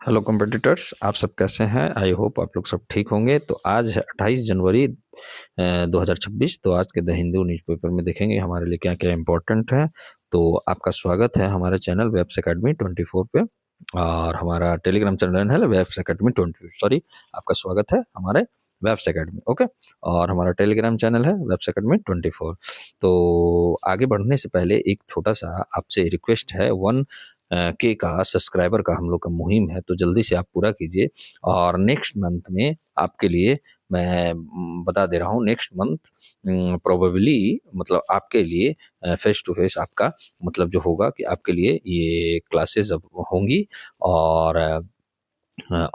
Hello competitors, आप सब कैसे हैं? आई होप आप लोग सब ठीक होंगे। तो आज है 28 जनवरी 2026। तो आज के द हिंदू न्यूज़पेपर में देखेंगे हमारे लिए क्या क्या इम्पोर्टेंट है। तो आपका स्वागत है हमारे चैनल वेब्स एकेडमी 24 पे, और हमारा टेलीग्राम चैनल है वेब्स एकेडमी 20। सॉरी, आपका स्वागत है हमारे वेब्स एकेडमी, ओके। और हमारा टेलीग्राम चैनल है वेब्स एकेडमी 24। तो आगे बढ़ने से पहले एक छोटा सा आपसे रिक्वेस्ट है। 1K का सब्सक्राइबर का हम लोग का मुहिम है, तो जल्दी से आप पूरा कीजिए। और नेक्स्ट मंथ में आपके लिए मैं बता दे रहा हूँ, नेक्स्ट मंथ प्रोबेबली मतलब आपके लिए फेस टू फेस आपका मतलब जो होगा कि आपके लिए ये क्लासेस अब होंगी। और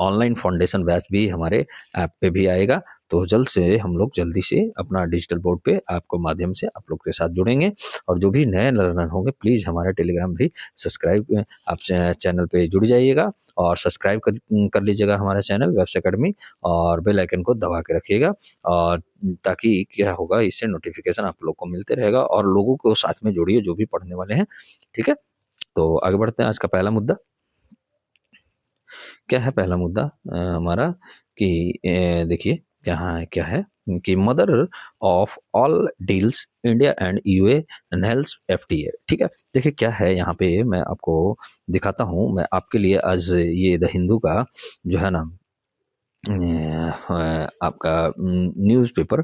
ऑनलाइन फाउंडेशन बैच भी हमारे ऐप पे भी आएगा। तो जल्दी से अपना डिजिटल बोर्ड पे आपको माध्यम से आप लोग के साथ जुड़ेंगे। और जो भी नए लर्नर होंगे प्लीज़ हमारे टेलीग्राम भी सब्सक्राइब आप चैनल पे जुड़ जाइएगा और सब्सक्राइब कर लीजिएगा हमारा चैनल वेब्स एकेडमी, और बेल आइकन को दबा के रखिएगा। और ताकि क्या होगा, इससे नोटिफिकेशन आप लोग को मिलते रहेगा और लोगों को साथ में जोड़िए जो भी पढ़ने वाले हैं, ठीक है। तो आगे बढ़ते हैं। आज का पहला मुद्दा क्या है? पहला मुद्दा हमारा कि देखिए क्या है कि mother of all deals India and यूए एनहेल्स एफटीए। ठीक है, देखिए क्या है यहाँ पे, मैं आपको दिखाता हूँ। मैं आपके लिए आज ये द हिंदू का जो है ना आपका न्यूज़पेपर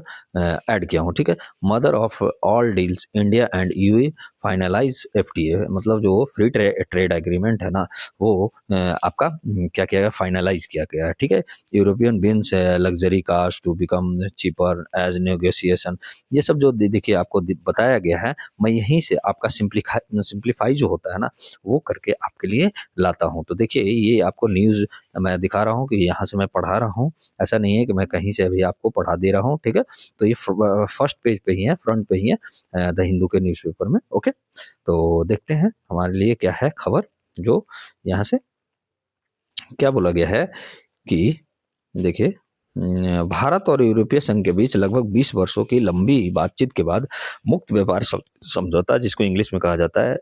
ऐड किया हूँ, ठीक है। Mother of all deals India and EU finalise FTA, मतलब जो फ्री ट्रेड एग्रीमेंट है ना, वो आपका क्या किया गया, फाइनलाइज किया गया है, ठीक है। European bins luxury cars to become cheaper as negotiation, ये सब जो देखिए आपको बताया गया है, मैं यहीं से आपका सिंप्लीफाई जो होता है ना, वो करके आपके लिए लाता हूँ। तो देखिए ये आपको न्यूज़ मैं दिखा रहा हूँ कि यहाँ से मैं पढ़ा रहा हूँ, ऐसा नहीं है कि मैं कहीं से अभी आपको पढ़ा दे रहा हूँ, ठीक है। तो ये फर्स्ट पेज पे ही है, फ्रंट पे ही है द हिंदू के न्यूज़पेपर में, ओके। तो देखते हैं हमारे लिए क्या है खबर, जो यहाँ से क्या बोला गया है कि देखिए भारत और यूरोपीय संघ के बीच लगभग 20 वर्षों की लंबी बातचीत के बाद मुक्त व्यापार समझौता, जिसको इंग्लिश में कहा जाता है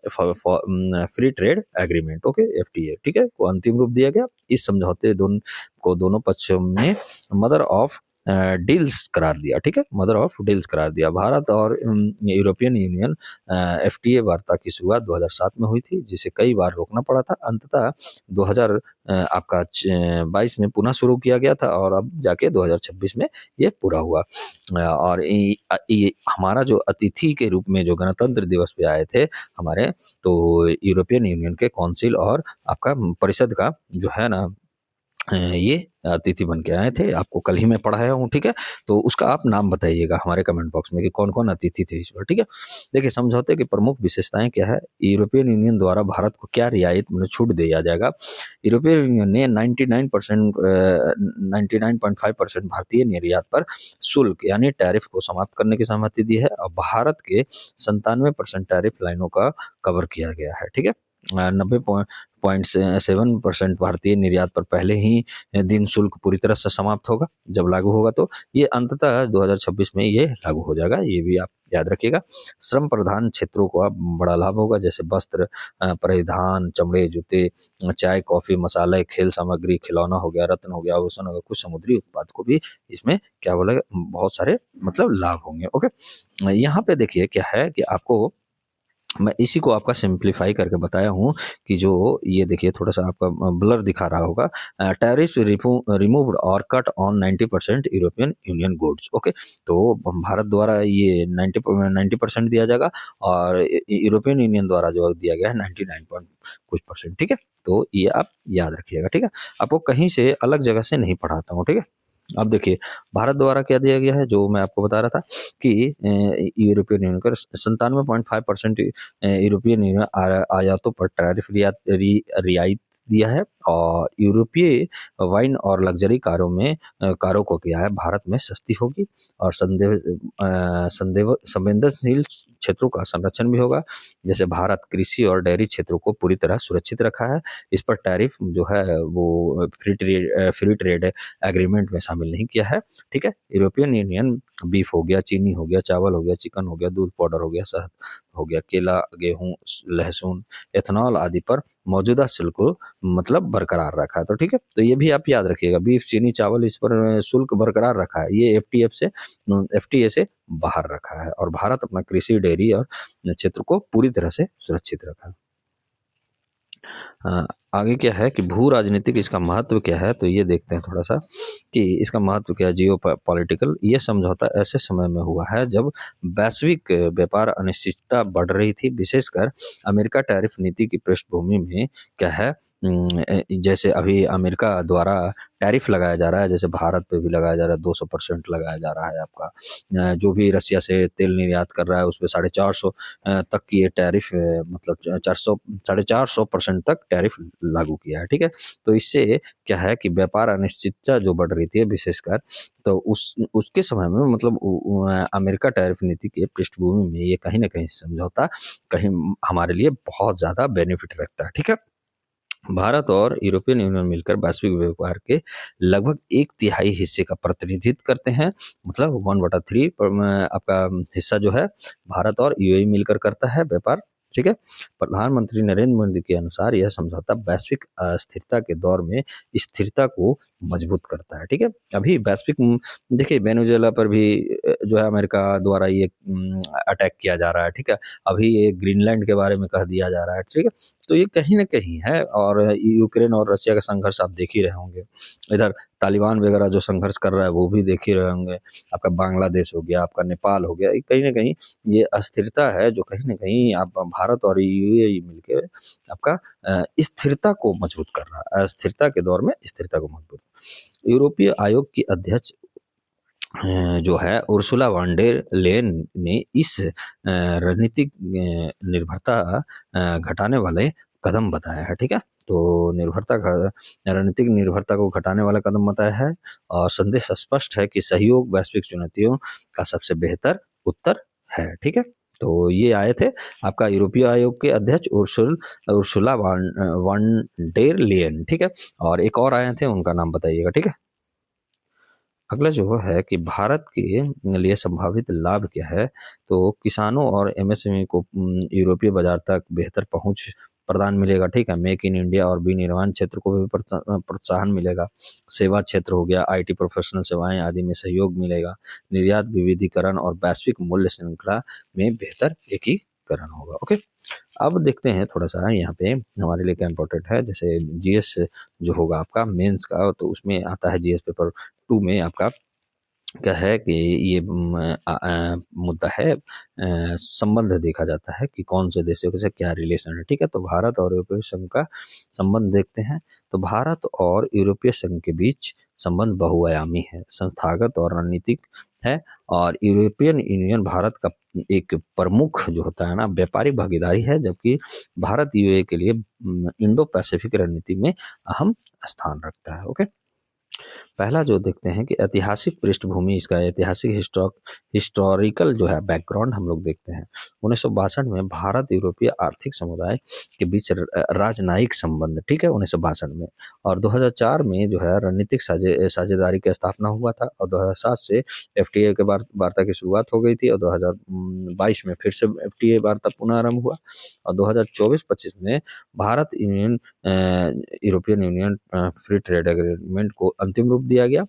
free trade agreement, okay, FTA, ठीक है, को अंतिम रूप दिया गया। इस समझौते दोनों पक्षों ने मदर ऑफ डील्स करार दिया, ठीक है, मदर ऑफ डील्स करार दिया। भारत और यूरोपियन यूनियन एफटीए वार्ता की शुरुआत 2007 में हुई थी, जिसे कई बार रोकना पड़ा था। अंततः 2022 में पुनः शुरू किया गया था और अब जाके 2026 में ये पूरा हुआ। और ये हमारा जो अतिथि के रूप में जो गणतंत्र दिवस पे आए थे हमारे, तो यूरोपियन यूनियन के काउंसिल और आपका परिषद का जो है ना ये अतिथि बन के आए थे। आपको कल ही मैं पढ़ाया हूँ, ठीक है। तो उसका आप नाम बताइएगा हमारे कमेंट बॉक्स में कि कौन कौन अतिथि थे इस बार, ठीक है। देखिए समझौते की प्रमुख विशेषताएं क्या है। यूरोपियन यूनियन द्वारा भारत को क्या रियायत मतलब छूट दिया जाएगा। यूरोपियन यूनियन ने 99.5% भारतीय निर्यात पर शुल्क यानी टैरिफ को समाप्त करने की सहमति दी है, और भारत के 97% टैरिफ लाइनों का कवर किया गया है, ठीक है। 90.7% भारतीय निर्यात पर पहले ही दिन शुल्क पूरी तरह से समाप्त होगा जब लागू होगा। तो ये अंततः 2026 में ये लागू हो जाएगा, ये भी आप याद रखिएगा। श्रम प्रधान क्षेत्रों को बड़ा लाभ होगा, जैसे वस्त्र, परिधान, चमड़े, जूते, चाय, कॉफी, मसाले, खेल सामग्री, खिलौना हो गया, रत्न हो गया, आभूषण हो गया, कुछ समुद्री उत्पाद को भी इसमें क्या बोला बहुत सारे मतलब लाभ होंगे, ओके। यहाँ पे देखिए क्या है कि आपको मैं इसी को आपका सिंप्लीफाई करके बताया हूँ कि जो ये देखिए थोड़ा सा आपका ब्लर दिखा रहा होगा, टैरिफ रिमूव्ड और cut on 90% European union goods, okay. तो भारत द्वारा ये 90% दिया जाएगा और यूरोपियन यूनियन द्वारा जो दिया गया है 99 कुछ परसेंट, ठीक है। तो ये आप याद रखिएगा, ठीक है। आपको कहीं से अलग जगह से नहीं पढ़ाता हूँ, ठीक है। अब देखिए भारत द्वारा क्या दिया गया है, जो मैं आपको बता रहा था कि यूरोपियन यूनियन का 97.5% यूरोपियन यूनियन आयातों पर टैरिफ रियायत दिया है, और यूरोपीय वाइन और लग्जरी कारों को किया है भारत में सस्ती होगी, और संवेदनशील क्षेत्रों का संरक्षण भी होगा। जैसे भारत कृषि और डेयरी क्षेत्रों को पूरी तरह सुरक्षित रखा है, इस पर टैरिफ जो है वो फ्री ट्रेड एग्रीमेंट में शामिल नहीं किया है, ठीक है। यूरोपियन यूनियन बीफ हो गया, चीनी हो गया, चावल हो गया, चिकन हो गया, दूध पाउडर हो गया, शहद हो गया, केला, गेहूं, लहसुन, एथेनॉल आदि पर मौजूदा शुल्क को मतलब बरकरार रखा है। तो ठीक है, तो ये भी आप याद रखिएगा, बीफ, चीनी, चावल इस पर शुल्क बरकरार रखा है, ये एफटीए से बाहर रखा है, और भारत अपना कृषि, डेयरी और क्षेत्र को पूरी तरह से सुरक्षित रखा है। आगे क्या है कि भू राजनीतिक इसका महत्व क्या है, तो ये देखते हैं थोड़ा सा कि इसका महत्व क्या है। जियो पॉलिटिकल, ये समझौता ऐसे समय में हुआ है जब वैश्विक व्यापार अनिश्चितता बढ़ रही थी, विशेषकर अमेरिका टैरिफ नीति की पृष्ठभूमि में क्या है, जैसे अभी अमेरिका द्वारा टैरिफ लगाया जा रहा है, जैसे भारत पे भी लगाया जा रहा है, 200% लगाया जा रहा है आपका, जो भी रसिया से तेल निर्यात कर रहा है उस पर 450 तक की ये टैरिफ, मतलब 450% तक टैरिफ लागू किया है। ठीक है, तो इससे क्या है कि व्यापार अनिश्चितता जो बढ़ रही थी विशेषकर, तो उसके समय में मतलब अमेरिका टैरिफ नीति के पृष्ठभूमि में ये कहीं ना कहीं समझौता कहीं हमारे लिए बहुत ज्यादा बेनिफिट रखता है। ठीक है, भारत और यूरोपियन यूनियन मिलकर वैश्विक व्यापार के लगभग 1/3 हिस्से का प्रतिनिधित्व करते हैं, मतलब 1/3 आपका हिस्सा जो है भारत और यूएई मिलकर करता है व्यापार। ठीक है, प्रधानमंत्री नरेंद्र मोदी के अनुसार यह समझौता वैश्विक अस्थिरता के दौर में स्थिरता को मजबूत करता है। ठीक है, अभी वैश्विक देखिए वेनेजुएला पर भी जो है अमेरिका द्वारा ये अटैक किया जा रहा है। ठीक है, अभी ये ग्रीनलैंड के बारे में कह दिया जा रहा है। ठीक है, तो ये कहीं ना कहीं है, और यूक्रेन और रशिया का संघर्ष आप देख ही रहे होंगे, इधर तालिबान वगैरह जो संघर्ष कर रहा है वो भी देख ही रहे होंगे, आपका बांग्लादेश हो गया, आपका नेपाल हो गया, कहीं ना कहीं ये अस्थिरता है जो कहीं ना कहीं आप भारत और यूएई मिलके आपका स्थिरता को मजबूत कर रहा है, अस्थिरता के दौर में स्थिरता को मजबूत। यूरोपीय आयोग की अध्यक्ष जो है उर्सुला वॉन डेर लेयन ने इस रणनीतिक निर्भरता घटाने वाले कदम बताया है। ठीक है, तो रणनीतिक निर्भरता को घटाने वाला कदम बताया है, और संदेश स्पष्ट है कि सहयोग वैश्विक चुनौतियों का सबसे बेहतर उत्तर है। ठीक है, तो ये आए थे आपका यूरोपीय आयोग के अध्यक्ष उर्सुला वॉन डेर लेयन। ठीक है, और एक और आए थे, उनका नाम बताइएगा। ठीक है, अगला जो है कि भारत के लिए संभावित लाभ क्या है, तो किसानों और एमएसएमई को यूरोपीय बाजार तक बेहतर पहुंच प्रदान मिलेगा। ठीक है, मेक इन इंडिया और विनिर्माण क्षेत्र को भी प्रोत्साहन मिलेगा, सेवा क्षेत्र हो गया, आईटी प्रोफेशनल सेवाएं आदि में सहयोग मिलेगा, निर्यात विविधीकरण और वैश्विक मूल्य श्रृंखला में बेहतर एकीकरण होगा। ओके, अब देखते हैं थोड़ा सा यहाँ पे हमारे लिए क्या इंपॉर्टेंट है, जैसे जीएस जो होगा आपका मेंस का, तो उसमें आता है जीएस पेपर 2 में आपका क्या है कि ये मुद्दा है, संबंध देखा जाता है कि कौन से देशों के साथ क्या रिलेशन है। ठीक है, तो भारत और यूरोपीय संघ का संबंध देखते हैं, तो भारत और यूरोपीय संघ के बीच संबंध बहुआयामी है, संस्थागत और रणनीतिक है, और यूरोपियन यूनियन भारत का एक प्रमुख जो होता है ना व्यापारिक भागीदारी है, जबकि भारत यूए के लिए इंडो पैसिफिक रणनीति में अहम स्थान रखता है। ओके, पहला जो देखते हैं कि ऐतिहासिक पृष्ठभूमि, इसका ऐतिहासिक हिस्टोरिकल जो है बैकग्राउंड हम लोग देखते हैं। 1962 में भारत यूरोपीय आर्थिक समुदाय के बीच राजनयिक संबंध, ठीक है, 1962 में, और 2004 में जो है रणनीतिक साझेदारी की स्थापना हुआ था, और 2007 से एफटीए के वार्ता की शुरुआत हो गई थी, और 2022 में फिर से एफटीए वार्ता पुनः आरंभ हुआ, और 2024-25 में Bharat European union free trade agreement को अंतिम रूप दिया गया।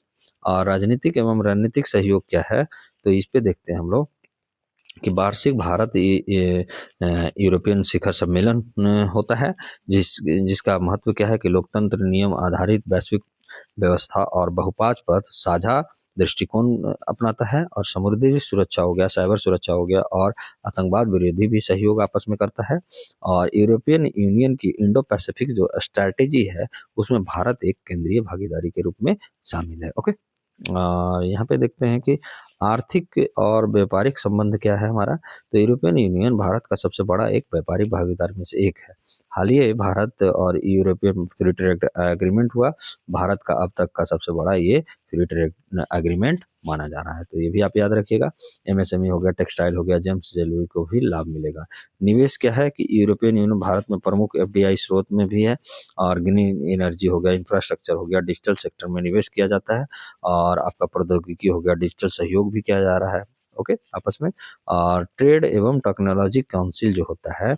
और राजनीतिक एवं रणनीतिक सहयोग क्या है, तो इस पे देखते हैं हम लोग कि वार्षिक भारत यूरोपियन शिखर सम्मेलन होता है, जिसका महत्व क्या है कि लोकतंत्र, नियम आधारित वैश्विक व्यवस्था और बहुपात साझा दृष्टिकोण अपनाता है, और समुद्री सुरक्षा हो गया, साइबर सुरक्षा हो गया, और आतंकवाद विरोधी भी सहयोग आपस में करता है। और यूरोपियन यूनियन की इंडो पैसिफिक जो स्ट्रैटेजी है उसमें भारत एक केंद्रीय भागीदारी के रूप में शामिल है। ओके, यहाँ पे देखते हैं कि आर्थिक और व्यापारिक संबंध क्या है हमारा, तो यूरोपियन यूनियन भारत का सबसे बड़ा एक व्यापारिक भागीदार में से एक है। हाल ही भारत और यूरोपियन फ्री ट्रेड एग्रीमेंट हुआ, भारत का अब तक का सबसे बड़ा ये फ्री ट्रेड एग्रीमेंट माना जा रहा है, तो ये भी आप याद रखिएगा। एमएसएमई हो गया, टेक्सटाइल हो गया, जेम्स ज्वेलरी को भी लाभ मिलेगा। निवेश क्या है कि यूरोपियन यूनियन भारत में प्रमुख एफडीआई स्रोत में भी है, और ग्रीन एनर्जी हो गया, इंफ्रास्ट्रक्चर हो गया, डिजिटल सेक्टर में निवेश किया जाता है, और आपका प्रौद्योगिकी हो गया, डिजिटल सहयोग भी किया जा रहा है। ओके आपस में। और ट्रेड एवं टेक्नोलॉजी काउंसिल जो होता है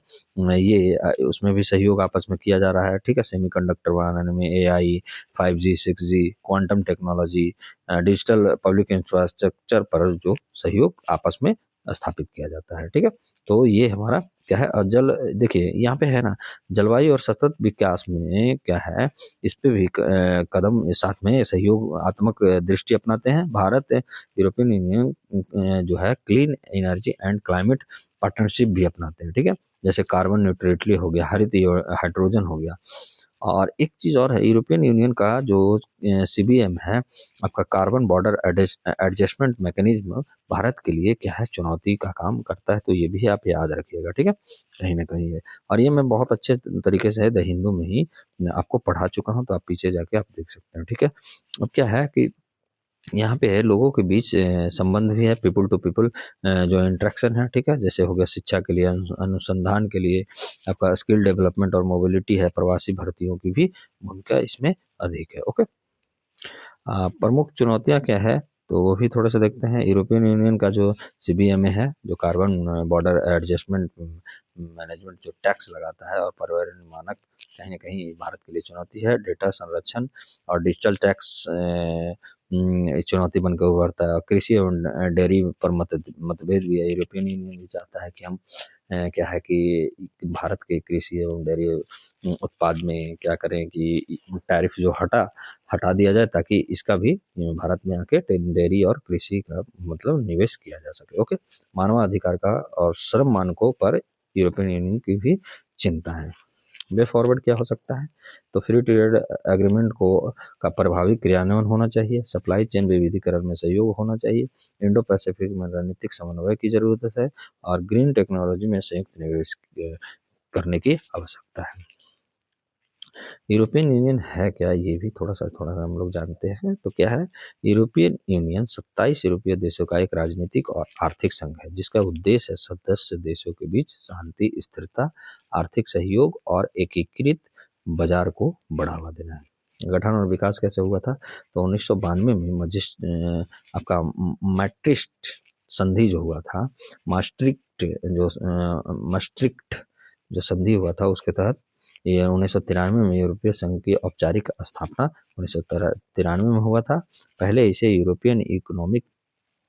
ये उसमें भी सहयोग आपस में किया जा रहा है, ठीक है। सेमीकंडक्टर बनाने में AI, 5G 6G, quantum technology, digital public infrastructure पर जो सहयोग आपस में स्थापित किया जाता है, ठीक है। तो ये हमारा क्या है, जल देखिए यहाँ पे है ना, जलवायु और सतत विकास में क्या है, इस पे भी कदम साथ में सहयोगात्मक दृष्टि अपनाते हैं। भारत यूरोपियन यूनियन जो है clean energy and climate partnership भी अपनाते हैं, ठीक है। जैसे कार्बन न्यूट्रलिटी हो गया, हरित हाइड्रोजन हो गया। और एक चीज़ और है, यूरोपियन यूनियन का जो CBM है आपका, carbon border adjustment mechanism, Bharat के लिए क्या है, चुनौती का काम करता है। तो ये भी आप याद रखिएगा, ठीक है, कहीं ना कहीं है। और ये मैं बहुत अच्छे तरीके से द हिंदू में ही आपको पढ़ा चुका हूँ, तो आप पीछे जाके आप देख सकते हैं, ठीक है। अब क्या है कि यहाँ पे है लोगों के बीच संबंध भी है, पीपल टू पीपल जो इंटरेक्शन है, ठीक है। जैसे हो गया शिक्षा के लिए, अनुसंधान के लिए, आपका स्किल डेवलपमेंट और मोबिलिटी है, प्रवासी भर्तियों की भी भूमिका इसमें अधिक है, ओके। प्रमुख चुनौतियाँ क्या है, तो वो भी थोड़े से देखते हैं। यूरोपियन यूनियन का जो CBMA है, जो कार्बन बॉर्डर एडजस्टमेंट मैनेजमेंट जो टैक्स लगाता है, और पर्यावरण मानक कहीं ना कहीं भारत के लिए चुनौती है। डेटा संरक्षण और डिजिटल टैक्स चुनौती बनकर उभरता है। कृषि एवं डेयरी पर मतभेद भी है। यूरोपियन यूनियन भी चाहता है कि हम क्या है कि भारत के कृषि एवं डेयरी उत्पाद में क्या करें कि टैरिफ जो हटा दिया जाए, ताकि इसका भी भारत में आके डेयरी और कृषि का मतलब निवेश किया जा सके, ओके। मानवाधिकार का और श्रम मानकों पर यूरोपियन यूनियन की भी चिंता है। वे फॉरवर्ड क्या हो सकता है, तो फ्री ट्रेड एग्रीमेंट को का प्रभावी क्रियान्वयन होना चाहिए। सप्लाई चेन विविधीकरण में सहयोग होना चाहिए। इंडो पैसिफिक में रणनीतिक समन्वय की जरूरत है। और ग्रीन टेक्नोलॉजी में संयुक्त निवेश करने की आवश्यकता है। यूरोपियन यूनियन है क्या, ये भी थोड़ा सा हम लोग जानते हैं। तो क्या है, यूरोपियन यूनियन 27 यूरोपीय देशों का एक राजनीतिक और आर्थिक संघ है, जिसका उद्देश्य है सदस्य देशों के बीच शांति, स्थिरता, आर्थिक सहयोग और एकीकृत बाजार को बढ़ावा देना है। गठन और विकास कैसे हुआ था, तो 1992 में आपका मैट्रिक्ट संधि जो हुआ था, मास्ट्रिक्ट जो संधि हुआ था, उसके तहत ये 1993 में यूरोपीय संघ की औपचारिक स्थापना 1993 में हुआ था। पहले इसे यूरोपियन इकोनॉमिक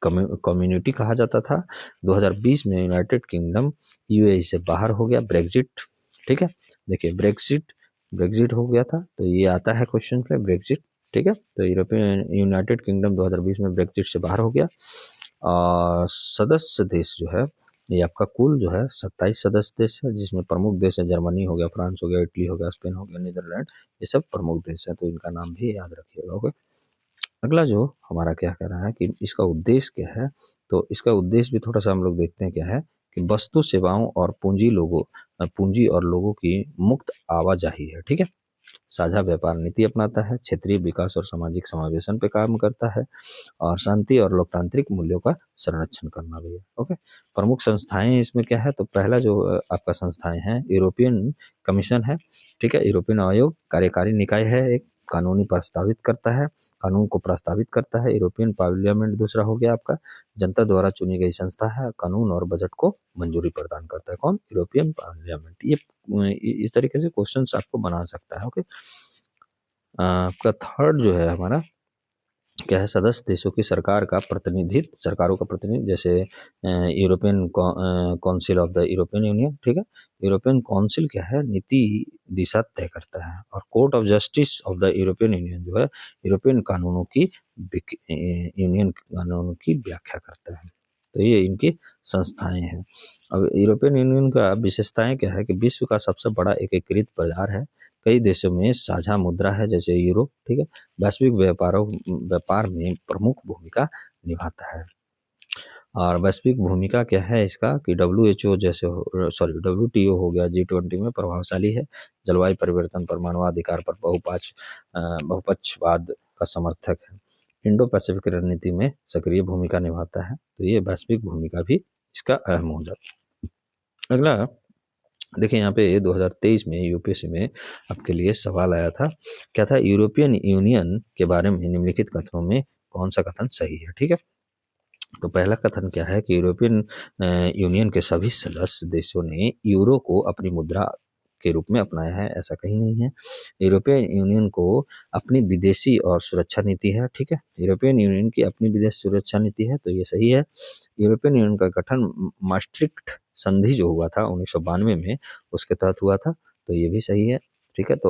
कम्युनिटी कहा जाता था। 2020 में यूनाइटेड किंगडम UAE से बाहर हो गया, ब्रेग्जिट, ठीक है। देखिए ब्रेग्जिट हो गया था, तो ये आता है क्वेश्चन पे, ब्रेग्जिट, ठीक है। तो यूनाइटेड किंगडम 2020 में ब्रेग्जिट से बाहर हो गया। और सदस्य देश जो है, ये आपका कुल जो है 27 सदस्य देश है, जिसमें प्रमुख देश है जर्मनी हो गया, फ्रांस हो गया, इटली हो गया, स्पेन हो गया, नीदरलैंड, ये सब प्रमुख देश है। तो इनका नाम भी याद रखिएगा, ओके। अगला जो हमारा क्या कह रहा है कि इसका उद्देश्य क्या है, तो इसका उद्देश्य भी थोड़ा सा हम लोग देखते हैं क्या है, कि वस्तु सेवाओं और पूंजी और लोगों की मुक्त आवाजाही है, ठीक है। साझा व्यापार नीति अपनाता है, क्षेत्रीय विकास और सामाजिक समावेशन पे काम करता है, और शांति और लोकतांत्रिक मूल्यों का संरक्षण करना भी है, ओके। प्रमुख संस्थाएं इसमें क्या है, तो पहला जो आपका संस्थाएं हैं, यूरोपियन कमीशन है, ठीक है। यूरोपियन आयोग कार्यकारी निकाय है, एक कानून को प्रस्तावित करता है। यूरोपियन पार्लियामेंट दूसरा हो गया आपका, जनता द्वारा चुनी गई संस्था है, कानून और बजट को मंजूरी प्रदान करता है। कौन, यूरोपियन पार्लियामेंट। ये इस तरीके से क्वेश्चंस आपको बना सकता है, ओके। आपका थर्ड जो है हमारा क्या है, सदस्य देशों की सरकारों का प्रतिनिधित्व, जैसे European council of the European union, ठीक है। यूरोपियन काउंसिल क्या है, नीति दिशा तय करता है। और court of justice of the European union जो है, यूरोपियन कानूनों की व्याख्या करता है। तो ये इनकी संस्थाएं हैं। अब यूरोपियन यूनियन का विशेषताएं क्या है, कि विश्व का सबसे बड़ा एकीकृत बाजार है, कई देशों में साझा मुद्रा है जैसे यूरो, ठीक है। वैश्विक व्यापार में प्रमुख भूमिका निभाता है। और वैश्विक भूमिका क्या है इसका, कि WTO हो गया, G20 में प्रभावशाली है, जलवायु परिवर्तन पर, मानवाधिकार पर, बहुपक्षवाद का समर्थक है, इंडो पैसिफिक रणनीति में सक्रिय भूमिका निभाता है। तो ये वैश्विक भूमिका भी इसका अहम हो जाता है। अगला देखिए, यहाँ पे 2023 में UPSC में आपके लिए सवाल आया था, क्या था, यूरोपियन यूनियन के बारे में निम्नलिखित कथनों में कौन सा कथन सही है, ठीक है। तो पहला कथन क्या है कि यूरोपियन यूनियन के सभी सदस्य देशों ने यूरो को अपनी मुद्रा के रूप में अपनाया है, ऐसा कहीं नहीं है। यूरोपियन यूनियन को अपनी विदेशी और सुरक्षा नीति है, ठीक है। यूरोपियन यूनियन की अपनी विदेश सुरक्षा नीति है, तो ये सही है। यूरोपियन यूनियन का गठन मास्ट्रिक्ट संधि जो हुआ था 1992 में, उसके तहत हुआ था, तो ये भी सही है, ठीक है। तो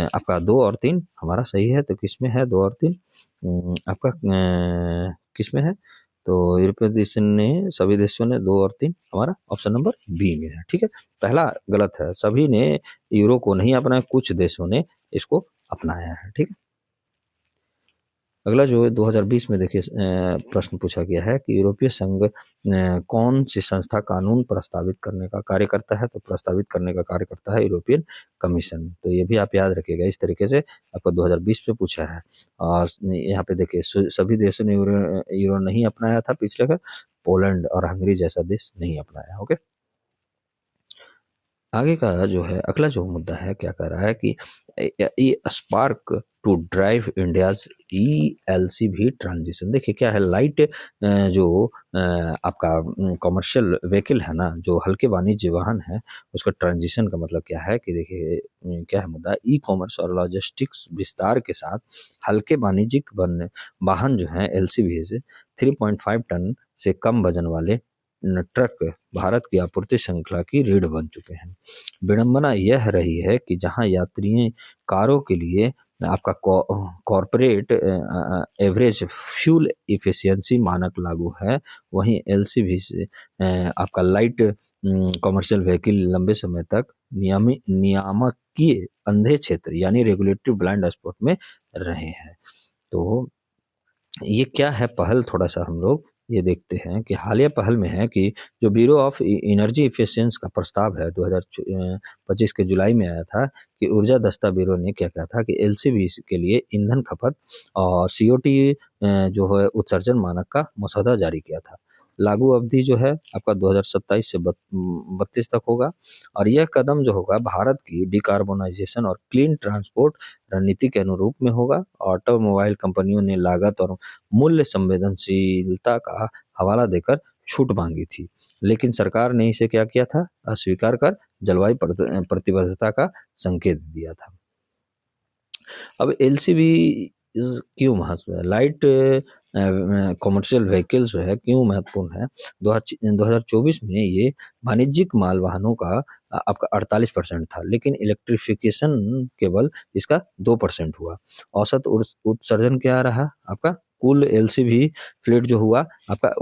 आपका 2 और 3 हमारा सही है, तो किसमें है 2 और 3? आपका किसमें है? तो यूरोपीय देशों ने, सभी देशों ने 2 और 3 हमारा ऑप्शन नंबर बी में है, ठीक है। पहला गलत है, सभी ने यूरो को नहीं अपनाया, कुछ देशों ने इसको अपनाया है, ठीक है। अगला जो है 2020 में देखिए प्रश्न पूछा गया है कि यूरोपीय संघ कौन सी संस्था कानून प्रस्तावित करने का कार्य करता है? तो प्रस्तावित करने का कार्य करता है यूरोपियन कमीशन। तो ये भी आप याद रखिएगा, इस तरीके से आपको 2020 में पूछा है। और यहाँ पे देखिए सभी देशों ने यूरो नहीं अपनाया था पिछले का, पोलैंड और हंगरी जैसा देश नहीं अपनाया। ओके, आगे का जो है अगला जो मुद्दा है, क्या कह रहा है कि ये spark to drive India's ELCV transition. देखिए क्या है, लाइट जो आपका कॉमर्शियल व्हीकल है ना, जो हल्के वाणिज्य वाहन है, उसका ट्रांजिशन का मतलब क्या है कि देखिए क्या है मुद्दा, ई कॉमर्स और लॉजिस्टिक्स विस्तार के साथ हल्के वाणिज्यिक वाहन जो है LCV से 3.5 टन से कम वजन वाले ट्रक भारत की आपूर्ति श्रृंखला की रीढ़ बन चुके हैं। विडंबना यह रही है कि जहां यात्रियों कारों के लिए आपका कॉर्पोरेट एवरेज फ्यूल इफिशियंसी मानक लागू है, वहीं LCV से आपका लाइट कॉमर्शियल व्हीकल लंबे समय तक नियामकीय अंधे क्षेत्र यानी रेगुलेटरी ब्लाइंड स्पॉट में रहे हैं। तो ये क्या है पहल, थोड़ा सा हम लोग ये देखते हैं कि हालिया पहल में है कि जो ब्यूरो ऑफ एनर्जी इफिशिएंसी का प्रस्ताव है 2025 के जुलाई में आया था कि ऊर्जा दस्ता ब्यूरो ने क्या कहा था कि LCV के लिए ईंधन खपत और COT जो है उत्सर्जन मानक का मसौदा जारी किया था। लागू अवधि जो है आपका 2027 से 32 तक होगा, और यह कदम जो होगा भारत की डिकार्बोनाइजेशन और क्लीन ट्रांसपोर्ट रणनीति के अनुरूप में होगा। ऑटोमोबाइल कंपनियों ने लागत और मूल्य संवेदनशीलता का हवाला देकर छूट मांगी थी, लेकिन सरकार ने इसे क्या किया था, अस्वीकार कर जलवायु प्रतिबद्धता का संकेत दिया था। अब LCV क्यों महत्व है, लाइट कॉमर्शियल व्हीकल जो है क्यों महत्वपूर्ण है? 2024 में ये वाणिज्यिक माल वाहनों का आपका 48% था, लेकिन इलेक्ट्रिफिकेशन केवल इसका 2% हुआ। औसत उत्सर्जन क्या रहा आपका? कुल LCV फ्लीट जो हुआ आपका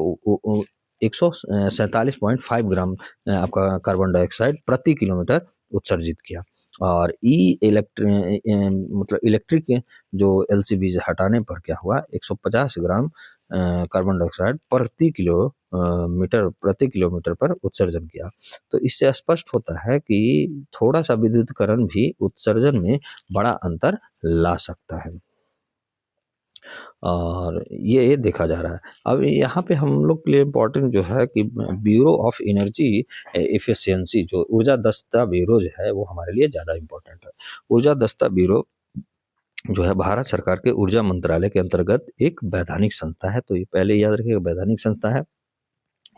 147.5 ग्राम आपका कार्बन डाइऑक्साइड प्रति किलोमीटर उत्सर्जित किया। और इलेक्ट्रिक जो LCV हटाने पर क्या हुआ, 150 ग्राम कार्बन डाइऑक्साइड प्रति किलोमीटर पर उत्सर्जन किया। तो इससे स्पष्ट होता है कि थोड़ा सा विद्युतीकरण भी उत्सर्जन में बड़ा अंतर ला सकता है, और ये देखा जा रहा है। अब यहाँ पे हम लोग के लिए इम्पोर्टेंट जो है कि ब्यूरो ऑफ एनर्जी एफिशिएंसी, जो ऊर्जा दस्ता ब्यूरो जो है, वो हमारे लिए ज़्यादा इम्पोर्टेंट है। ऊर्जा दस्ता ब्यूरो जो है भारत सरकार के ऊर्जा मंत्रालय के अंतर्गत एक वैधानिक संस्था है। तो ये पहले याद रखिएगा, वैधानिक संस्था है।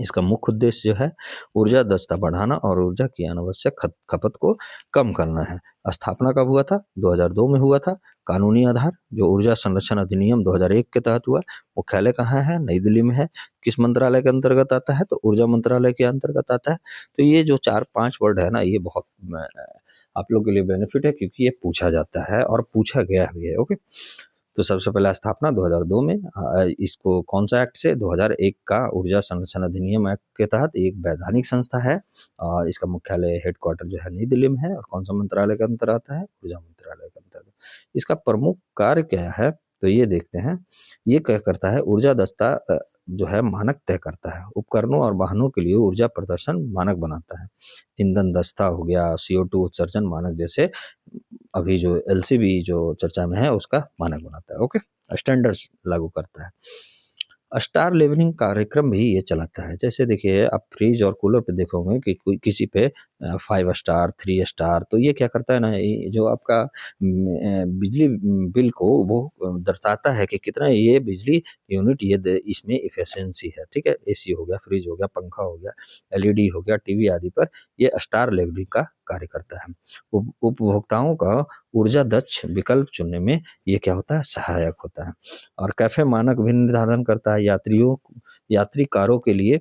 इसका मुख्य उद्देश्य जो है ऊर्जा दक्षता बढ़ाना और ऊर्जा की अनावश्यक खपत को कम करना है। स्थापना कब हुआ था? 2002 में हुआ था। कानूनी आधार जो ऊर्जा संरक्षण अधिनियम 2001 के तहत हुआ। मुख्यालय कहाँ है? नई दिल्ली में है। किस मंत्रालय के अंतर्गत आता है? तो ऊर्जा मंत्रालय के अंतर्गत आता है। तो ये जो 4-5 वर्ड है ना, ये बहुत आप लोग के लिए बेनिफिट है, क्योंकि ये पूछा जाता है और पूछा गया भी है। ओके, तो सबसे पहला स्थापना 2002 में, इसको कौन सा एक्ट से? 2001 का ऊर्जा संरक्षण अधिनियम एक्ट के तहत एक वैधानिक संस्था है, और इसका मुख्यालय हेडक्वार्टर जो है नई दिल्ली में है। और कौन सा मंत्रालय के अंतर आता है? ऊर्जा मंत्रालय के अंतर्गत। इसका प्रमुख कार्य क्या है, तो ये देखते हैं। ये क्या करता है, ऊर्जा दस्ता जो है मानक तय करता है, उपकरणों और वाहनों के लिए ऊर्जा प्रदर्शन मानक बनाता है। ईंधन दस्ता हो गया, CO2 उत्सर्जन मानक, जैसे अभी जो LCV जो चर्चा में है उसका मानक बनाता है। ओके, स्टैंडर्ड्स लागू करता है। स्टार लेवलिंग कार्यक्रम भी ये चलाता है। जैसे देखिए आप फ्रिज और कूलर पे देखोगे कि कोई किसी पे 5 स्टार, 3 स्टार। तो ये क्या करता है ना, जो आपका बिजली बिल को वो दर्शाता है कि कितना ये बिजली यूनिट ये इसमें इफिशियंसी है, ठीक है। एसी हो गया, फ्रिज हो गया, पंखा हो गया, एलईडी हो गया, टीवी आदि पर ये स्टार लेवलिंग का कार्य करता है। उपभोक्ताओं का ऊर्जा दक्ष विकल्प चुनने में ये क्या होता है, सहायक होता है। और कैफे मानक भी निर्धारण करता है, यात्री कारों के लिए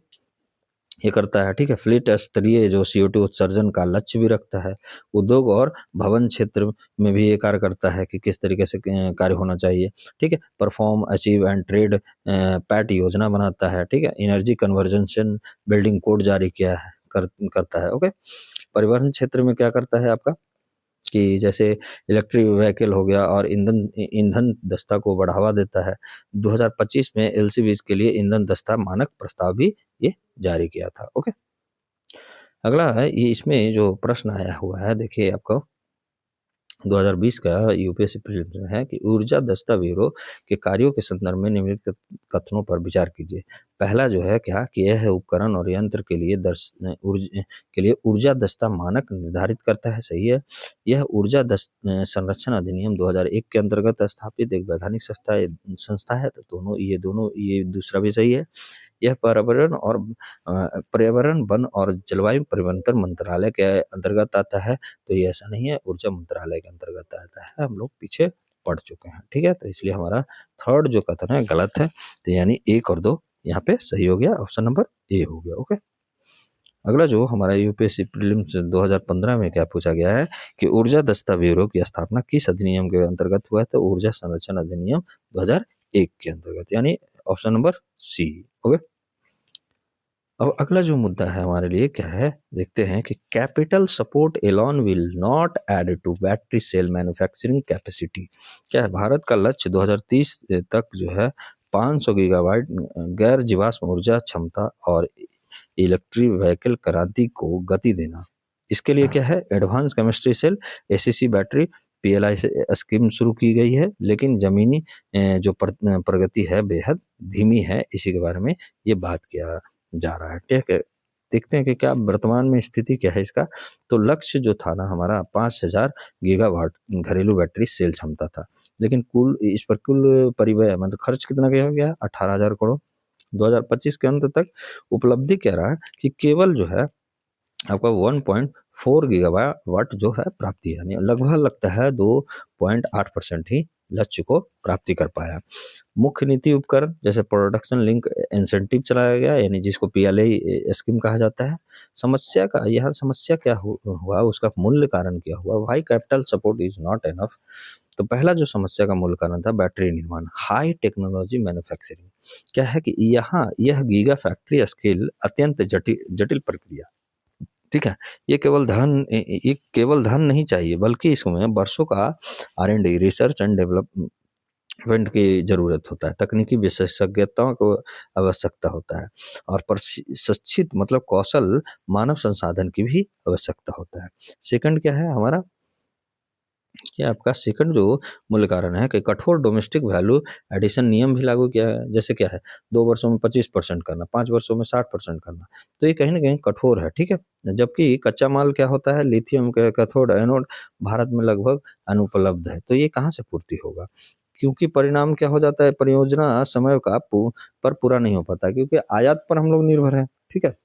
ये करता है, ठीक है। फ्लीट स्तरीय जो CO2 उत्सर्जन का लक्ष्य भी रखता है। उद्योग और भवन क्षेत्र में भी ये कार्य करता है कि किस तरीके से कार्य होना चाहिए, ठीक है। Perform, achieve and trade PAT योजना बनाता है, ठीक है। एनर्जी कन्वर्जेंशन बिल्डिंग कोड जारी किया है करता है, ओके। परिवहन क्षेत्र में क्या करता है आपका कि जैसे इलेक्ट्रिक व्हीकल हो गया और ईंधन दस्ता को बढ़ावा देता है। 2025 में एलसीवीज के लिए ईंधन दस्ता मानक प्रस्ताव भी ये जारी किया था, ओके। अगला है ये, इसमें जो प्रश्न आया हुआ है देखिए आपको 2020 का यूपीएससी प्रीलिम्स में है कि ऊर्जा दस्ता ब्यूरो के कार्यों के संदर्भ में निम्नलिखित कथनों पर विचार कीजिए। पहला जो है क्या कि यह उपकरण और यंत्र के लिए ऊर्जा दस्ता मानक निर्धारित करता है, सही है। यह ऊर्जा संरक्षण अधिनियम 2001 के अंतर्गत स्थापित एक वैधानिक संस्था है, तो दोनों ये दूसरा भी सही है। यह पर्यावरण, वन और जलवायु परिवर्तन मंत्रालय के अंतर्गत आता है, तो ये ऐसा नहीं है, ऊर्जा मंत्रालय के अंतर्गत आता है। हम लोग पीछे पढ़ चुके हैं, ठीक है। तो इसलिए हमारा थर्ड जो कथन है गलत है, तो यानी 1 और 2 यहाँ पे सही हो गया, ऑप्शन नंबर ए हो गया, ओके। अगला जो हमारा यूपीएससी प्रीलिम्स 2015 में क्या पूछा गया है कि ऊर्जा दस्ता ब्यूरो की स्थापना किस अधिनियम के अंतर्गत हुआ है, तो ऊर्जा संरक्षण अधिनियम 2001 के अंतर्गत, यानी ऑप्शन नंबर सी, ओके। अब अगला जो मुद्दा है हमारे लिए क्या है, देखते हैं कि capital support alone will not add to battery cell manufacturing capacity. क्या है, भारत का लक्ष्य 2030 तक जो है 500 गीगावाट गैर जीवाश्म ऊर्जा क्षमता और इलेक्ट्रिक व्हीकल क्रांति को गति देना। इसके लिए क्या है, advance chemistry cell ACC battery PLI scheme शुरू की गई है, लेकिन जमीनी जो प्रगति है बेहद धीमी है। इसी के बारे में ये बात किया जा रहा है, ठीक है। देखते हैं कि क्या वर्तमान में स्थिति क्या है इसका। तो लक्ष्य जो था ना हमारा 5000 गीगावाट घरेलू बैटरी सेल क्षमता था, लेकिन इस पर कुल परिव्यय मतलब खर्च कितना गया हो गया, 18,000 करोड़। 2025 के अंत तक उपलब्धि क्या रहा कि केवल जो है आपका 1.4 गीगावाट जो है प्राप्ति, यानी लगभग लगता है 2.8% ही लक्ष्य को प्राप्ति कर पाया। मुख्य नीति उपकरण जैसे प्रोडक्शन लिंक इंसेंटिव चलाया गया, यानी जिसको PLI स्कीम कहा जाता है। समस्या क्या हुआ, उसका मूल्य कारण क्या हुआ, why capital support is not enough. तो पहला जो समस्या का मूल कारण था बैटरी निर्माण, हाई टेक्नोलॉजी मैन्युफैक्चरिंग। क्या है कि यहाँ यह गीगा फैक्ट्री स्केल अत्यंत जटिल प्रक्रिया, ठीक है। ये केवल धन नहीं चाहिए, बल्कि इसमें वर्षों का R&D, रिसर्च एंड डेवलपमेंट की जरूरत होता है, तकनीकी विशेषज्ञताओं को आवश्यकता होता है, और प्रशिक्षित मतलब कौशल मानव संसाधन की भी आवश्यकता होता है। सेकंड क्या है हमारा, कि आपका सेकंड जो मूल कारण है कि कठोर डोमेस्टिक वैल्यू एडिशन नियम भी लागू किया है। जैसे क्या है, 2 वर्षों में 25% करना, 5 वर्षों में 60% करना, तो ये कहीं ना कहीं कठोर है, ठीक है। जबकि कच्चा माल क्या होता है, लिथियम के कैथोड एनोड भारत में लगभग अनुपलब्ध है, तो ये कहाँ से पूर्ति होगा। क्योंकि परिणाम क्या हो जाता है, परियोजना समय का पर पूरा नहीं हो पाता, क्योंकि आयात पर हम लोग निर्भर हैं, ठीक है।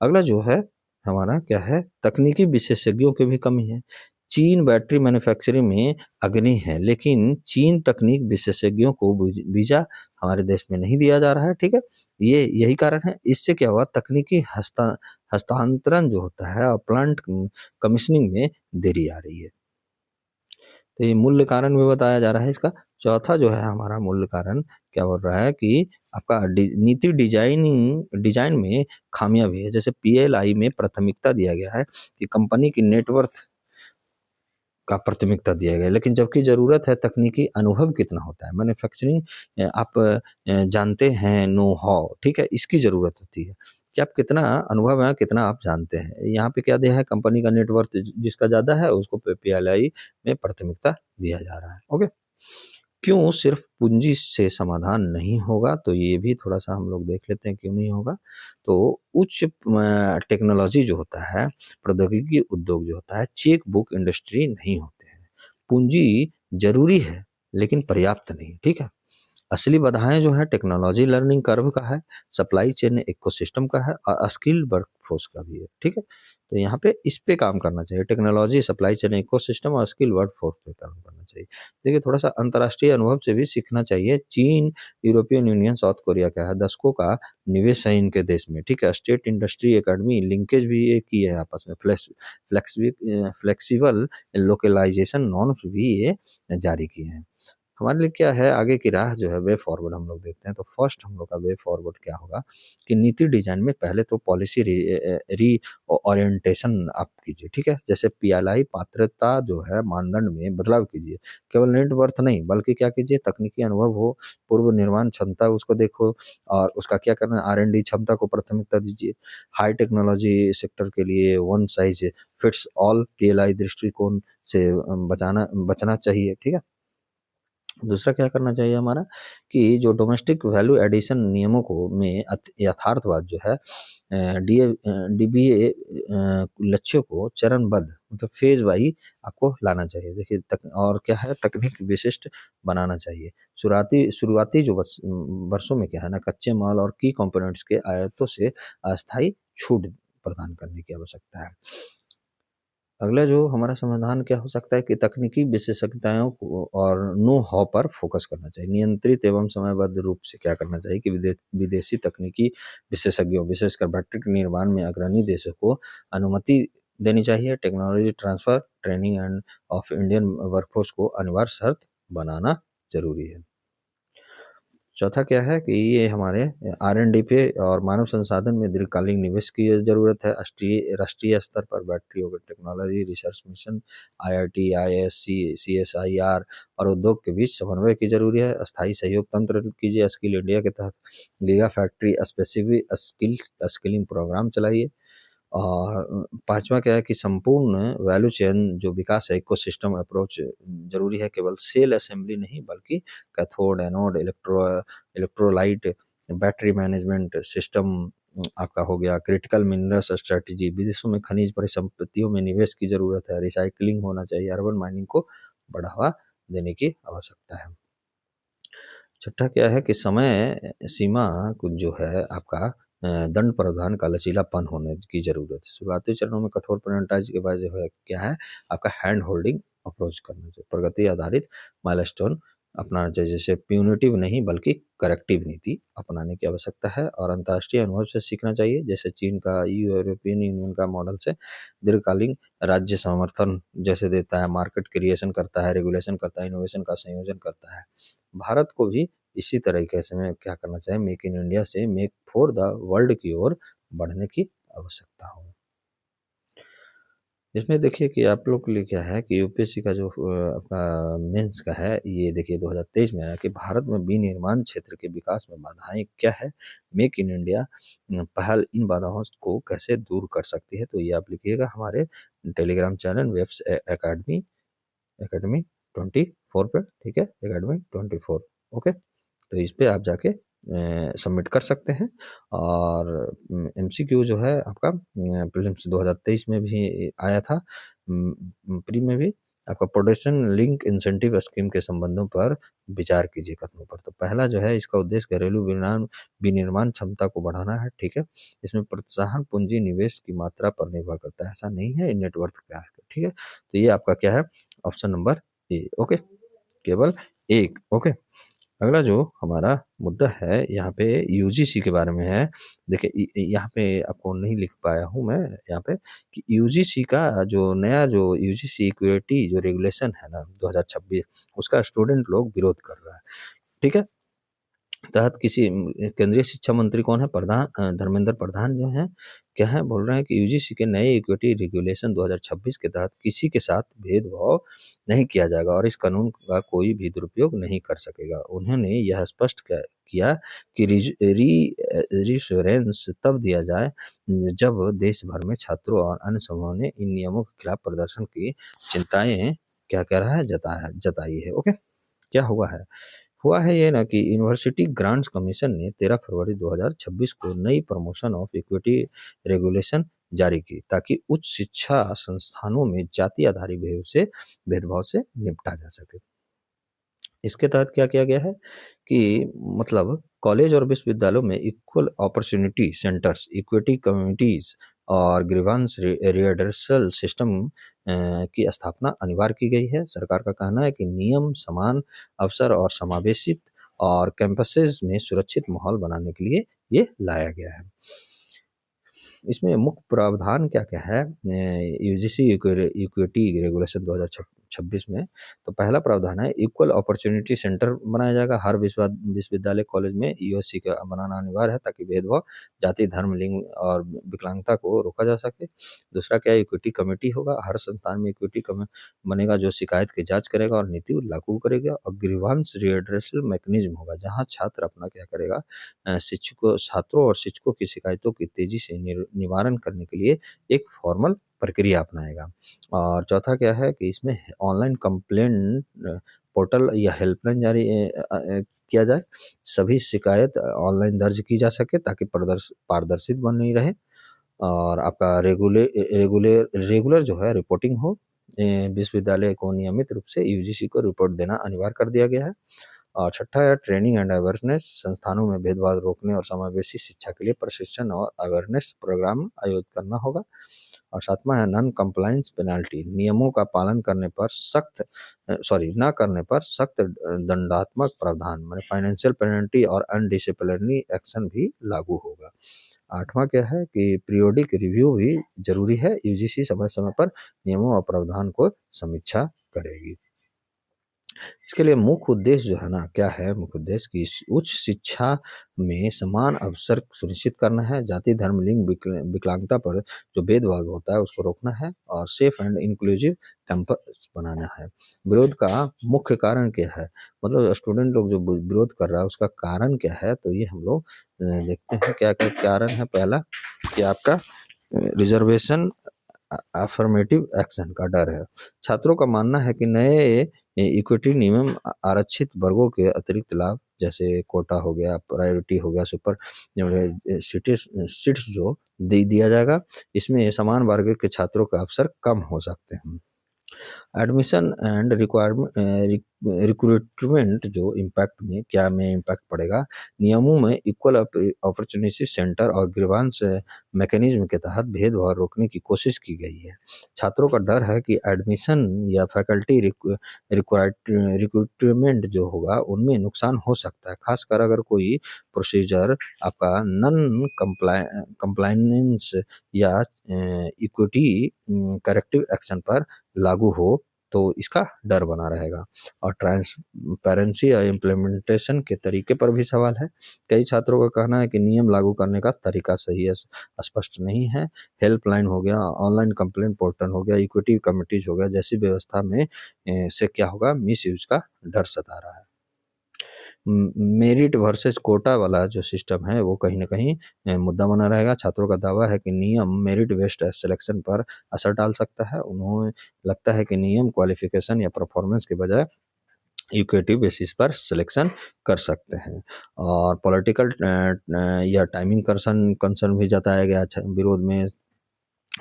अगला जो है हमारा क्या है, तकनीकी विशेषज्ञों की भी कमी है। चीन बैटरी मैन्युफैक्चरिंग में अग्रणी है, लेकिन चीन तकनीक विशेषज्ञों को वीजा हमारे देश में नहीं दिया जा रहा है, ठीक है। यही कारण है। इससे क्या हुआ, तकनीकी हस्तांतरण जो होता है और प्लांट कमीशनिंग में देरी आ रही है। तो ये मूल्य कारण भी बताया जा रहा है इसका। चौथा जो है हमारा मूल्य कारण क्या बोल रहा है कि आपका नीति डिजाइन में खामियां भी है। जैसे PLI में प्राथमिकता दिया गया है कि कंपनी की नेटवर्थ का प्राथमिकता दिया गया है, लेकिन जबकि जरूरत है तकनीकी अनुभव कितना होता है। मैन्युफैक्चरिंग आप जानते हैं, नो हाउ, ठीक है, इसकी जरूरत होती है कि आप कितना अनुभव है, कितना आप जानते हैं। यहाँ पे क्या दिया है, कंपनी का नेटवर्थ जिसका ज्यादा है उसको PLI में प्राथमिकता दिया जा रहा है, ओके। क्यों सिर्फ पूंजी से समाधान नहीं होगा, तो ये भी थोड़ा सा हम लोग देख लेते हैं क्यों नहीं होगा। तो उच्च टेक्नोलॉजी जो होता है, प्रौद्योगिकी उद्योग जो होता है, चेक बुक इंडस्ट्री नहीं होते हैं। पूंजी जरूरी है लेकिन पर्याप्त नहीं, ठीक है। असली बाधाएं जो है टेक्नोलॉजी लर्निंग कर्व का है, सप्लाई चेन इकोसिस्टम का है और स्किल वर्कफोर्स का भी है, ठीक है। तो यहाँ पे इस पे काम करना चाहिए, टेक्नोलॉजी, सप्लाई चेन इकोसिस्टम और स्किल वर्कफोर्स पे काम करना चाहिए। देखिए थोड़ा सा अंतर्राष्ट्रीय अनुभव से भी सीखना चाहिए। चीन, यूरोपियन यूनियन, साउथ कोरिया का है, दशकों का निवेश है इनके देश में, ठीक है। स्टेट इंडस्ट्री एकेडमी लिंकेज भी ये की है आपस में, फ्लेक्सिबल लोकलाइजेशन नॉर्म्स भी ये जारी किए हैं। हमारे लिए क्या है आगे की राह जो है, वे फॉरवर्ड हम लोग देखते हैं। तो फर्स्ट हम लोग का वे फॉरवर्ड क्या होगा कि नीति डिजाइन में पहले तो पॉलिसी री ओरिएंटेशन आप कीजिए, ठीक है। जैसे पीएलआई पात्रता जो है मानदंड में बदलाव कीजिए। केवल नेट वर्थ नहीं बल्कि क्या कीजिए, तकनीकी अनुभव हो, पूर्व निर्माण क्षमता उसको देखो, और उसका क्या करना है, R&D क्षमता को प्राथमिकता दीजिए। हाई टेक्नोलॉजी सेक्टर के लिए one size fits all PLI दृष्टिकोण से बचना चाहिए, ठीक है। दूसरा क्या करना चाहिए हमारा कि जो डोमेस्टिक वैल्यू एडिशन नियमों को में यथार्थवाद जो है, डीबीए लक्ष्यों को चरणबद्ध मतलब फेज वाइज आपको लाना चाहिए। देखिए और क्या है, तकनीक विशिष्ट बनाना चाहिए। शुरुआती शुरुआती जो वर्षों में क्या है ना, कच्चे माल और की कंपोनेंट्स के आयातों से अस्थायी छूट प्रदान करने की आवश्यकता है। अगला जो हमारा समाधान क्या हो सकता है कि तकनीकी विशेषज्ञताओं को और नो हाउ पर फोकस करना चाहिए। नियंत्रित एवं समयबद्ध रूप से क्या करना चाहिए कि विदेशी तकनीकी विशेषज्ञों, विशेषकर बैटरी के निर्माण में अग्रणी देशों को अनुमति देनी चाहिए। Technology transfer, training end of Indian workforce को अनिवार्य शर्त बनाना जरूरी है। चौथा क्या है कि ये हमारे R&D पे और मानव संसाधन में दीर्घकालीन निवेश की जरूरत है। राष्ट्रीय स्तर पर battery technology research mission, IIT, IISc, CSIR और उद्योग के बीच समन्वय की जरूरी है। अस्थायी सहयोग तंत्र कीजिए। स्किल इंडिया के तहत giga factory specific skilling programme चलाइए। और पांचवा क्या है कि संपूर्ण वैल्यू चेन जो विकास है, इकोसिस्टम अप्रोच जरूरी है। केवल सेल असेंबली नहीं बल्कि cathode, anode, electrolyte, battery management system आपका हो गया। क्रिटिकल मिनरल्स स्ट्रेटजी, विदेशों में खनिज परिसंपत्तियों में निवेश की जरूरत है। रिसाइकलिंग होना चाहिए। अर्बन माइनिंग को बढ़ावा देने की आवश्यकता है। छठा क्या है कि समय सीमा कुछ जो है आपका दंड प्रावधान का लचीलापन होने की जरूरत है। शुरुआती चरणों में कठोर पेनल्टाइज के बाद जो है क्या है आपका हैंड होल्डिंग अप्रोच करना चाहिए। प्रगति आधारित माइलस्टोन अपनाना चाहिए, जैसे प्यूनिटिव नहीं बल्कि करेक्टिव नीति अपनाने की आवश्यकता है। और अंतर्राष्ट्रीय अनुभव से सीखना चाहिए, जैसे चीन का, यूरोपियन यूनियन का मॉडल से दीर्घकालीन राज्य समर्थन जैसे देता है, मार्केट क्रिएशन करता है, रेगुलेशन करता है, इनोवेशन का संयोजन करता है। भारत को भी इसी तरीके से में क्या करना चाहिए, मेक इन इंडिया से मेक फॉर द वर्ल्ड की ओर बढ़ने की आवश्यकता हो। इसमें देखिए कि आप लोग के लिए क्या है कि यूपीएससी का जो अपना मेंस का है, ये देखिए 2023 में आया कि भारत में विनिर्माण क्षेत्र के विकास में बाधाएं क्या है, मेक इन इंडिया पहल इन बाधाओं को कैसे दूर कर सकती है। तो ये आप लिखिएगा हमारे Telegram channel webs academy academy 24 पे, ठीक है, एकेडमी 24, ओके। तो इस पे आप जाके सबमिट कर सकते हैं। और MCQ जो है आपका प्रीलिम्स 2023 में भी आया था, प्री में भी आपका प्रोडक्शन लिंक इंसेंटिव स्कीम के संबंधों पर विचार कीजिए कथनों पर। तो पहला जो है इसका उद्देश्य घरेलू विनिर्माण क्षमता को बढ़ाना है, ठीक है। इसमें प्रोत्साहन पूंजी निवेश की मात्रा पर निर्भर करता है, ऐसा नहीं है नेटवर्क क्या है, ठीक है। तो ये आपका क्या है ऑप्शन नंबर ए, ओके, केवल एक, ओके। अगला जो हमारा मुद्दा है यहाँ पे यूजीसी के बारे में है। देखिए यहाँ पे आपको नहीं लिख पाया हूँ मैं यहाँ पे कि यूजीसी का जो नया जो यूजीसी इक्विटी जो रेगुलेशन है ना 2026, उसका स्टूडेंट लोग विरोध कर रहा है, ठीक है। तहत किसी केंद्रीय शिक्षा मंत्री कौन है, प्रधान धर्मेंद्र प्रधान जो है क्या है बोल रहे हैं कि यूजीसी के नए इक्विटी रेगुलेशन 2026 के तहत किसी के साथ भेदभाव नहीं किया जाएगा और इस कानून का कोई भी दुरुपयोग नहीं कर सकेगा। उन्होंने यह स्पष्ट किया कि रिश्योरेंस तब दिया जाए जब देश भर में छात्रों और अन्य समूहों ने इन नियमों के खिलाफ प्रदर्शन की चिंताएं क्या कह रहा है जताई है, ओके। क्या हुआ है ये ना कि यूनिवर्सिटी ग्रांट्स कमीशन ने 13 फरवरी 2026 को नई प्रमोशन ऑफ इक्विटी रेगुलेशन जारी की, ताकि उच्च शिक्षा संस्थानों में जाति आधारित भेदभाव से निपटा जा सके। इसके तहत क्या किया गया है कि मतलब कॉलेज और विश्वविद्यालयों में equal opportunity centres, equity communities और ग्रीवांस रिडर्सल सिस्टम की स्थापना अनिवार्य की गई है। सरकार का कहना है कि नियम समान अवसर और समावेशित और कैंपसेस में सुरक्षित माहौल बनाने के लिए ये लाया गया है। इसमें मुख्य प्रावधान क्या-क्या है यूजीसी इक्विटी रेगुलेशन 2026 में। तो पहला प्रावधान है इक्वल अपॉर्चुनिटी सेंटर बनाया जाएगा हर विश्वविद्यालय कॉलेज में। यूएससी का बनाना अनिवार्य है ताकि भेदभाव जाति, धर्म, लिंग और विकलांगता को रोका जा सके। दूसरा क्या है इक्विटी कमेटी होगा, हर संस्थान में इक्विटी बनेगा जो शिकायत की जांच करेगा और नीति लागू करेगा। और ग्रीवांस रिड्रेसल मैकेनिज्म होगा जहां छात्र अपना क्या करेगा छात्रों और शिक्षकों की शिकायतों की तेजी से निवारण करने के लिए एक फॉर्मल प्रक्रिया अपनाएगा। और चौथा क्या है कि इसमें ऑनलाइन कंप्लेंट पोर्टल या हेल्पलाइन जारी किया जाए। सभी शिकायत ऑनलाइन दर्ज की जा सके ताकि पारदर्शित बनी रहे और आपका रेगुलर जो है रिपोर्टिंग हो। विश्वविद्यालय को नियमित रूप से यूजीसी को रिपोर्ट देना अनिवार्य कर दिया गया है। और छठा है ट्रेनिंग एंड अवेयरनेस, संस्थानों में भेदभाव रोकने और समावेशी शिक्षा के लिए प्रशिक्षण और अवेयरनेस प्रोग्राम आयोजित करना होगा। और सातवां है नॉन कंप्लायंस पेनाल्टी, नियमों का पालन करने पर न करने पर सख्त दंडात्मक प्रावधान माने फाइनेंशियल पेनल्टी और अनडिसिप्लिनरी एक्शन भी लागू होगा। आठवां क्या है कि पीरियोडिक रिव्यू भी जरूरी है, यूजीसी समय समय पर नियमों और प्रावधान को समीक्षा करेगी। इसके लिए मुख्य उद्देश्य जो है ना क्या है मुख्य उद्देश्य की उच्च शिक्षा में समान अवसर सुनिश्चित करना है, जाति, धर्म, लिंग, विकलांगता पर जो भेदभाव होता है उसको रोकना है और सेफ एंड इंक्लूसिव कैंपस बनाना है। विरोध का मुख्य कारण क्या है, मतलब स्टूडेंट लोग जो विरोध कर रहा है उसका कारण क्या है, तो ये हम लोग देखते हैं क्या क्या कारण है। पहला कि आपका रिजर्वेशन अफर्मेटिव एक्शन का डर है। छात्रों का मानना है कि नए इक्विटी नियम आरक्षित वर्गों के अतिरिक्त लाभ जैसे कोटा हो गया, प्रायोरिटी हो गया, सुपर सीट्स जो दे दिया जाएगा, इसमें समान वर्ग के छात्रों का अवसर कम हो सकते हैं। एडमिशन एंड रिक्रूटमेंट जो इम्पैक्ट में इम्पैक्ट पड़ेगा, नियमों में इक्वल अपॉर्चुनिटी सेंटर और ग्रीवांस मैकेनिज्म के तहत भेदभाव रोकने की कोशिश की गई है। छात्रों का डर है कि एडमिशन या फैकल्टी रिक्रूटमेंट जो होगा उनमें नुकसान हो सकता है, खासकर अगर कोई प्रोसीजर आपका नॉन कंप्लायंस या इक्विटी करेक्टिव एक्शन पर लागू हो तो इसका डर बना रहेगा। और ट्रांसपेरेंसी या इम्प्लीमेंटेशन के तरीके पर भी सवाल है। कई छात्रों का कहना है कि नियम लागू करने का तरीका सही है स्पष्ट नहीं है। हेल्पलाइन हो गया, ऑनलाइन कंप्लेंट पोर्टल हो गया, इक्विटी कमिटीज हो गया जैसी व्यवस्था में से क्या होगा मिस यूज का डर सता रहा है। मेरिट वर्सेस कोटा वाला जो सिस्टम है वो कहीं ना कहीं मुद्दा बना रहेगा। छात्रों का दावा है कि नियम मेरिट बेस्ड सिलेक्शन पर असर डाल सकता है। उन्हें लगता है कि नियम क्वालिफिकेशन या परफॉर्मेंस के बजाय इक्विटी बेसिस पर सिलेक्शन कर सकते हैं। और पॉलिटिकल या टाइमिंग कंसर्न भी जताया गया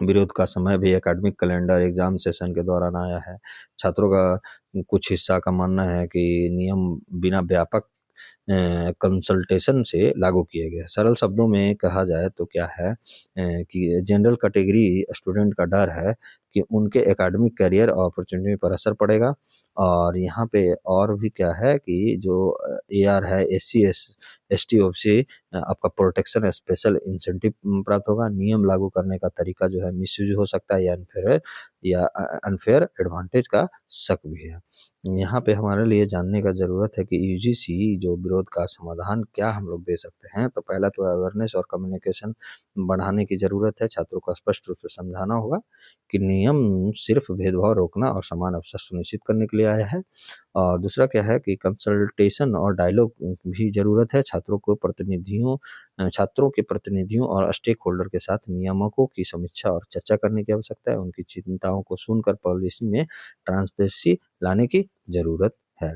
विरोध का समय भी एकेडमिक कैलेंडर एग्जाम सेशन के दौरान आया है। छात्रों का कुछ हिस्सा का मानना है कि नियम बिना व्यापक कंसल्टेशन से लागू किए गए। सरल शब्दों में कहा जाए तो क्या है कि जनरल कैटेगरी स्टूडेंट का डर है कि उनके एकेडमिक करियर और अपॉर्चुनिटी पर असर पड़ेगा। और यहाँ पे और भी क्या है कि जो एआर है, एससी एसटी ओबीसी आपका प्रोटेक्शन स्पेशल इंसेंटिव प्राप्त होगा। नियम लागू करने का तरीका जो है मिसयूज हो सकता है या अनफेयर एडवांटेज का शक भी है। यहाँ पे हमारे लिए जानने का ज़रूरत है कि यूजीसी जो विरोध का समाधान क्या हम लोग दे सकते हैं। तो पहला तो अवेयरनेस और कम्युनिकेशन बढ़ाने की ज़रूरत है। छात्रों को स्पष्ट रूप से समझाना होगा कि नियम सिर्फ भेदभाव रोकना और समान अवसर सुनिश्चित करने के लिए आया है। और दूसरा क्या है कि कंसल्टेशन और डायलॉग भी ज़रूरत है। छात्रों के प्रतिनिधियों और स्टेक होल्डर के साथ नियामकों की समीक्षा और चर्चा करने की आवश्यकता है। उनकी चिंताओं को सुनकर पॉलिसी में ट्रांसपेरेंसी लाने की ज़रूरत है।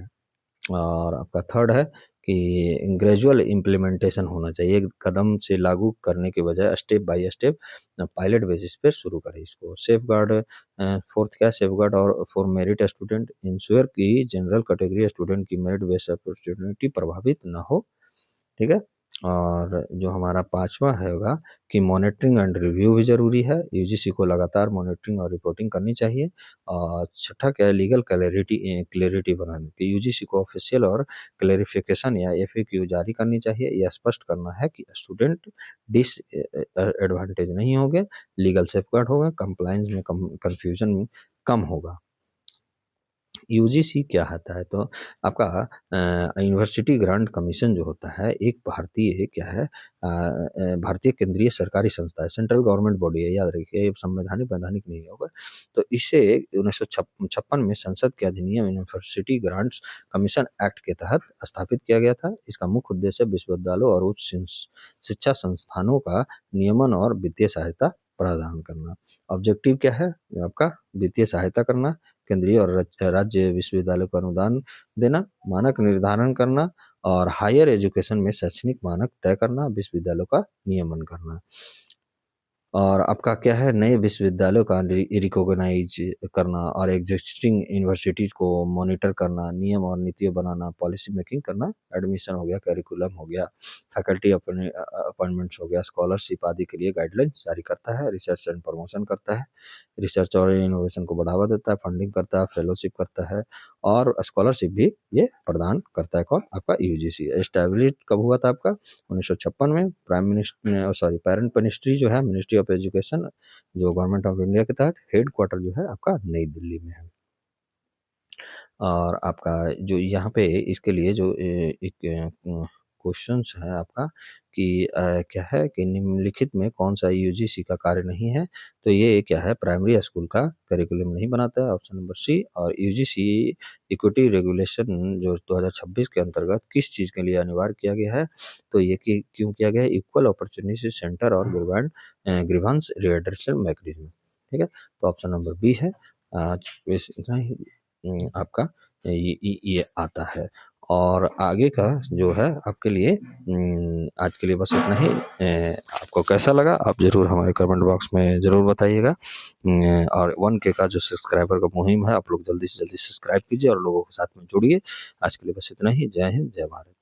और आपका थर्ड है कि ग्रेजुअल इम्प्लीमेंटेशन होना चाहिए, एक कदम से लागू करने के बजाय step by step pilot basis पे शुरू करें इसको। सेफ गार्ड, फोर्थ क्या है, सेफ गार्ड और फॉर मेरिट स्टूडेंट इंश्योर की जनरल कैटेगरी स्टूडेंट की मेरिट बेस्ड अपॉर्चुनिटी प्रभावित ना हो, ठीक है। और जो हमारा पांचवा है होगा कि मॉनिटरिंग एंड रिव्यू भी जरूरी है, यूजीसी को लगातार मॉनिटरिंग और रिपोर्टिंग करनी चाहिए। और छठा क्या है, लीगल क्लैरिटी बनाने की, यूजीसी को ऑफिशियल और क्लैरिफिकेशन या एफएक्यू जारी करनी चाहिए। यह स्पष्ट करना है कि स्टूडेंट डिस एडवांटेज नहीं होंगे, लीगल सेफगार्ड होगा, कंप्लायंस में कंफ्यूजन कम होगा। यूजीसी क्या होता है, तो आपका यूनिवर्सिटी ग्रांट कमीशन जो होता है एक भारतीय क्या है, भारतीय केंद्रीय सरकारी संस्था है, सेंट्रल गवर्नमेंट बॉडी है, याद रखिए, ये संवैधानिक वैधानिक नहीं होगा। तो इसे 1956 में संसद के अधिनियम यूनिवर्सिटी ग्रांट्स कमीशन एक्ट के तहत स्थापित किया गया था। इसका मुख्य उद्देश्य विश्वविद्यालयों और उच्च शिक्षा संस्थानों का नियमन और वित्तीय सहायता प्रदान करना। ऑब्जेक्टिव क्या है आपका, वित्तीय सहायता करना, केंद्रीय और राज्य विश्वविद्यालय को अनुदान देना, मानक निर्धारण करना और हायर एजुकेशन में शैक्षणिक मानक तय करना, विश्वविद्यालयों का नियमन करना। और आपका क्या है, नए विश्वविद्यालयों का रिकॉग्नाइज करना और एग्जिस्टिंग यूनिवर्सिटीज को मॉनिटर करना, नियम और नीतियाँ बनाना, पॉलिसी मेकिंग करना, एडमिशन हो गया, करिकुलम हो गया, फैकल्टी अपॉइंटमेंट्स हो गया, स्कॉलरशिप आदि के लिए गाइडलाइंस जारी करता है, रिसर्च एंड प्रमोशन करता है, रिसर्च और इनोवेशन को बढ़ावा देता है, फंडिंग करता है, फेलोशिप करता है और स्कॉलरशिप भी ये प्रदान करता है। कौन, आपका यूजीसी। एस्टैब्लिश कब हुआ था आपका, 1956 में। पेरेंट मिनिस्ट्री जो है, मिनिस्ट्री ऑफ एजुकेशन, जो गवर्नमेंट ऑफ इंडिया के तहत, हेड क्वार्टर जो है आपका नई दिल्ली में है। और आपका जो यहाँ पे इसके लिए जो एक क्वेश्चंस है आपका कि क्या है कि निम्नलिखित में कौन सा यूजीसी का कार्य नहीं है, तो ये क्या है, प्राइमरी स्कूल का करिकुलम नहीं बनाता है, ऑप्शन नंबर सी। और यूजीसी इक्विटी रेगुलेशन जो 2026 के अंतर्गत किस चीज़ के लिए अनिवार्य किया गया है, तो ये कि क्यों किया गया है, इक्वल अपॉर्चुनिटी सेंटर और ग्रीवांस रिडरेसल मैकेनिज्म, ठीक है। तो ऑप्शन नंबर बी है। आज बस इतना ही आपका ये आता है। और आगे का जो है आपके लिए आज के लिए बस इतना ही। आपको कैसा लगा आप ज़रूर हमारे कमेंट बॉक्स में ज़रूर बताइएगा। और 1K का जो सब्सक्राइबर का मुहिम है, आप लोग जल्दी से जल्दी सब्सक्राइब कीजिए और लोगों के साथ में जुड़िए। आज के लिए बस इतना ही। जय हिंद, जय भारत।